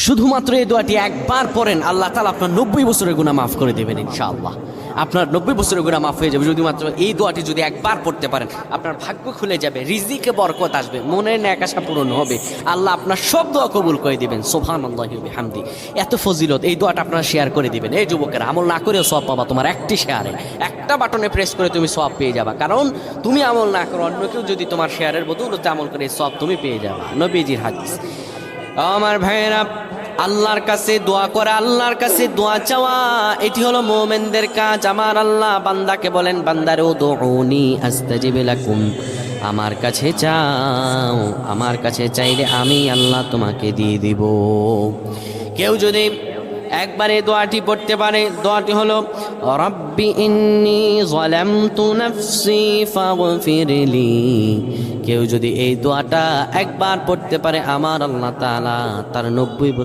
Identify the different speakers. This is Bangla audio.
Speaker 1: শুধুমাত্র এই দোয়াটি একবার পড়েন, আল্লাহ তাআলা আপনার 90 বছরের গুনাহ মাফ করে দেবেন ইনশাআল্লাহ। আপনার 90 বছরের গুনাহ মাফ হয়ে যাবে শুধুমাত্র এই দোয়াটি যদি একবার পড়তে পারেন। আপনার ভাগ্য খুলে যাবে, রিজিকে বরকত আসবে, মনের ন্যাক আশা পূরণ হবে, আল্লাহ আপনার সব দোয়া কবুল করে দিবেন। সুবহানাল্লাহি ওয়া বিহামদি। এত ফজিলত, এই দোয়াটা আপনারা শেয়ার করে দিবেন। এই যুবকেরা, আমল না করেও সওয়াব পাবা। তোমার একটি শেয়ারে, একটা বাটনে প্রেস করে তুমি সওয়াব পেয়ে যাবা। কারণ তুমি আমল না করো, অন্য কেউ যদি তোমার শেয়ারের বদৌলতে আমল করে, সওয়াব তুমি পেয়ে যাবা। নবীজির হাদিস। আমার ভাইয়েরা, আল্লাহর কাছে দোয়া করা, আল্লাহর কাছে দোয়া চাওয়া, এটি হলো মুমিনদের কাজ। আমার আল্লাহ বান্দাকে বলেন, বান্দারে উদউনি আস্তাজিব লাকুম, আমার কাছে চাও, আমার কাছে চাইলে আমি আল্লাহ তোমাকে দিয়ে দিব। কেউ যদি একবারে দোয়াটি পড়তে পারে, দোয়াটি হলো রব্বি ইন্নী যালামতু নাফসি ফাগফিরলি। কেউ যদি এই দোয়াটা একবার পড়তে পারে, আমার আল্লাহ তাআলা তার 90